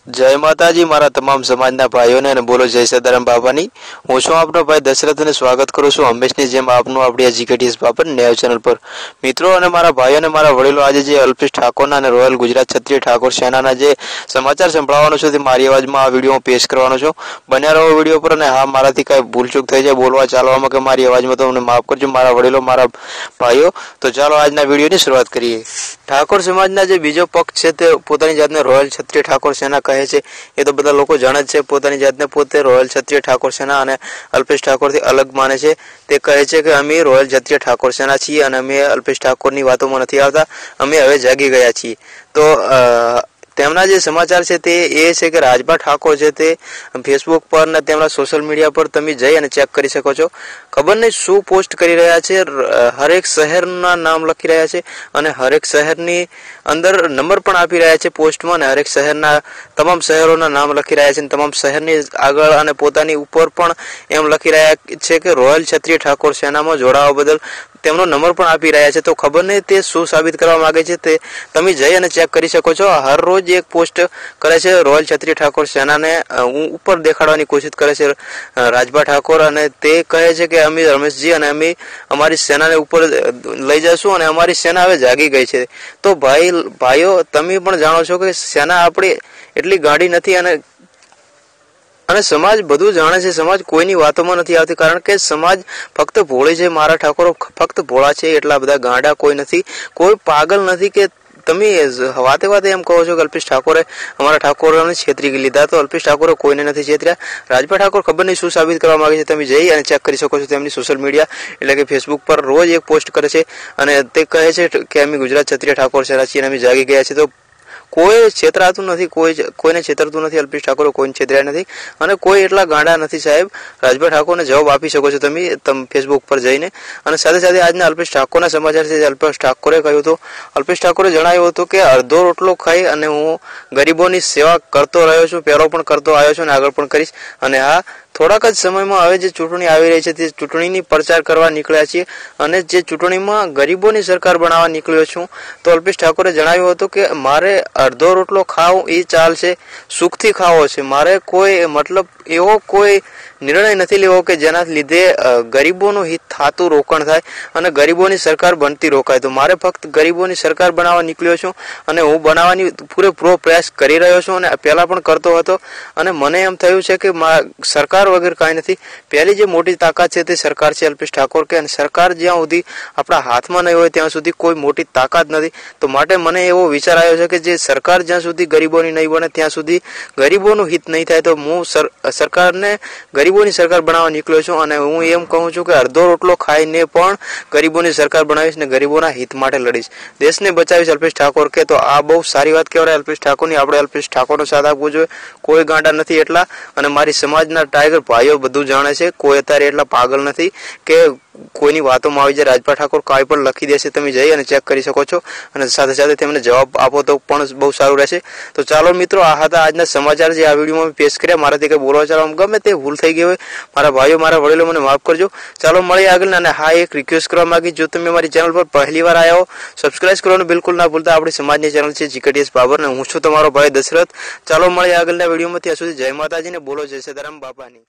जय माताजी मारा तमाम समाजना भाईओने अने बोलो जय सदाराम बाबानी। हूँ छुं आपनो भाई दशरथ ने स्वागत करूं छुं हमेशनी जेम आपनुं आपणी एज्युकेटीज बाबर न्याय चैनल पर। मित्रों अने मारा भाईओ ने मारा वडीलो आज जे अल्पेश ठाकोरना अने रॉयल गुजरात क्षत्रिय ठाकोर सेनाना जे समाचार संभळाववानो छुं ते मारी अवाजमां आ विडियो पेश करवानो छुं। बन्या रहो विडियो पर अने हाँ माराथी कांई भूलचूक थई जाय बोलवा चालवामां के मारी अवाजमां तो अમને माफ करजो मारा वडीलो मारा भाईओ। तो चालो आजना विडियोनी शरूआत करीए। ठाकोर समाजना जे बीजो पक्ष छे ते पोतानी जातने रॉयल क्षत्रिय ठाकोर सेना कहे छे। ए तो बधा लोको जाणे ज छे। पोतानी जातने पोते रॉयल क्षत्रिय ठाकोर सेना अने अल्पेश ठाकोर थी अलग माने छे। ते कहे छे के अमे रॉयल क्षत्रिय ठाकोर सेना छीए अने अमे अल्पेश ठाकोरनी वातोमां नथी आवता, अमे हवे जागी गया छीए। तो તેમના જે સમાચાર છે તે એ છે કે રાજભા ઠાકોર છે તે ફેસબુક પર ને તેમના સોશિયલ મીડિયા પર તમે જઈ અને ચેક કરી શકો છો। ખબર નહીં શું પોસ્ટ કરી રહ્યા છે, હરેક શહેરના નામ લખી રહ્યા છે અને હરેક શહેરની અંદર નંબર પણ આપી રહ્યા છે પોસ્ટમાં અને હરેક શહેરના તમામ શહેરોના નામ લખી રહ્યા છે અને તમામ શહેરની આગળ અને પોતાની ઉપર પણ એમ લખી રહ્યા છે કે રોયલ ક્ષત્રિય ઠાકોર સેનામાં જોડાવા બદલ તેમનો નંબર પણ આપી રહ્યા છે। તો ખબર નહીં તે શું સાબિત કરવા માંગે છે તે તમે જઈ અને ચેક કરી શકો છો। હર રોજ એક પોસ્ટ કરે છે રોયલ ક્ષત્રિય ઠાકોર સેનાને ઉપર દેખાડવાની કોશિશ કરે છે રાજભા ઠાકોર અને તે કહે છે કે અમે રમેશજી અને અમે અમારી સેનાને ઉપર લઈ જશું અને અમારી સેના હવે જાગી ગઈ છે। તો ભાઈઓ તમે પણ જાણો છો કે સેના આપણી એટલી ગાડી નથી અને समाज બધું જાણે છે। समाज કોઈની વાતોમાં નથી આવતી કારણ કે समाज ફક્ત ભોળી છે। મારા ઠાકોરો ફક્ત ભોળા છે, એટલા બધા ગાંડા કોઈ નથી, કોઈ પાગલ નથી કે તમે વાતે વાતે એમ કહો છો કે અલ્પેશ ઠાકોરે અમારા ઠાકોરોને છેતરી લીધા। તો અલ્પેશ ઠાકોરે કોઈને નથી છેતર્યા। રાજભા ઠાકોર ખબર નહીં શું સાબિત કરવા માંગે છે, તમે જઈ અને ચેક કરી શકો છો। તેમની સોશિયલ મીડિયા એટલે કે ફેસબુક પર રોજ એક પોસ્ટ કરે છે અને તે કહે છે કે અમે ગુજરાત ક્ષત્રિય ઠાકોર સેના છીએ અને અમે જાગી ગયા છીએ। તો કોઈ છેતરાતું નથી, કોઈને છેતરતું નથી। અલ્પેશ ઠાકોર કોઈને છેતર્યા નથી અને કોઈ એટલા ગાંડા નથી સાહેબ। રાજભા ઠાકોરને જવાબ આપી શકો છો તમે ફેસબુક પર જઈને। અને સાથે સાથે આજના અલ્પેશ ઠાકોરના સમાચાર છે। અલ્પેશ ઠાકોરે કહ્યું હતું, અલ્પેશ ઠાકોરે જણાવ્યું હતું કે અડધો રોટલો ખાઈ અને હું ગરીબોની સેવા કરતો રહ્યો છું, પહેલો પણ કરતો આવ્યો છું અને આગળ પણ કરીશ। અને હા થોડાક જ સમયમાં હવે જે ચૂંટણી આવી રહી છે તે ચૂંટણીની પ્રચાર કરવા નીકળ્યા છીએ અને જે ચૂંટણીમાં ગરીબોની સરકાર બનાવવા નીકળ્યો છું। તો અલ્પેશ ઠાકોરે જણાવ્યું હતું કે મારે અડધો રોટલો ખાવો એ ચાલશે, સુખથી ખાવો છે, મારે કોઈ મતલબ એવો કોઈ નિર્ણય નથી લેવો કે જેના લીધે ગરીબોનું હિત થાતું રોકાણ થાય અને ગરીબોની સરકાર બનતી રોકાય। તો મારે ફક્ત ગરીબોની સરકાર બનાવવા નીકળ્યો છું અને હું બનાવવાની પૂરેપૂરો પ્રયાસ કરી રહ્યો છું અને પહેલા પણ કરતો હતો અને મને એમ થયું છે કે સરકાર વગર કાંઈ નથી। પહેલી જે મોટી તાકાત છે તે સરકાર છે અલ્પેશ ઠાકોર કે અને સરકાર જ્યાં સુધી આપણા હાથમાં નહીં હોય ત્યાં સુધી કોઈ મોટી તાકાત નથી। તો માટે મને એવો વિચાર આવ્યો છે કે જે સરકાર જ્યાં સુધી ગરીબોની નહીં બને ત્યાં સુધી ગરીબોનું હિત નહીં થાય। તો હું સરકારને ગરીબોની સરકાર બનાવવા નીકળ્યો છું અને હું એમ કહું છું કે અડધો રોટલો ખાઈને પણ ગરીબોની સરકાર બનાવીશ ને ગરીબોના હિત માટે લડીશ, દેશને બચાવીશ અલ્પેશ ઠાકોર કે। તો આ બહુ સારી વાત કહેવાય અલ્પેશ ઠાકોરની। આપણે અલ્પેશ ઠાકોરનો સાથ આપવો જોઈએ, કોઈ ગાંડા નથી એટલા અને મારી સમાજના ટાઈગર ભાઈઓ બધું જાણે છે, કોઈ અત્યારે એટલા પાગલ નથી કે કોઈની વાતોમાં આવી જાય। રાજભા ઠાકોર કાંઈ પણ લખી દેશે, તમે જઈ અને ચેક કરી શકો છો અને સાથે સાથે તેમને જવાબ આપો તો પણ બહુ સારું રહેશે। તો ચાલો મિત્રો આ હતા આજના સમાચાર જે આ વિડીયોમાં પેશ કર્યા। મારાથી કંઈ બોલવા ચાલવામાં ગમે તે ભૂલ થઈ ગઈ હોય મારા ભાઈઓ મારા વડીલો મને માફ કરજો। ચાલો મળીએ આગળ। અને હા એક રિક્વેસ્ટ કરવા માંગી, જો તમે મારી ચેનલ પર પહેલી વાર આવ્યા હો સબસ્ક્રાઇબ કરવાનું બિલકુલ ના ભૂલતા। આપણી સમાજની ચેનલ છે જીકેટીએસ બાબર ને હું છું તમારો ભાઈ દશરથ। ચાલો મળીએ આગળના વિડીયોમાં, ત્યાં સુધી જય માતાજી ને બોલો જય સદારામ બાપાની।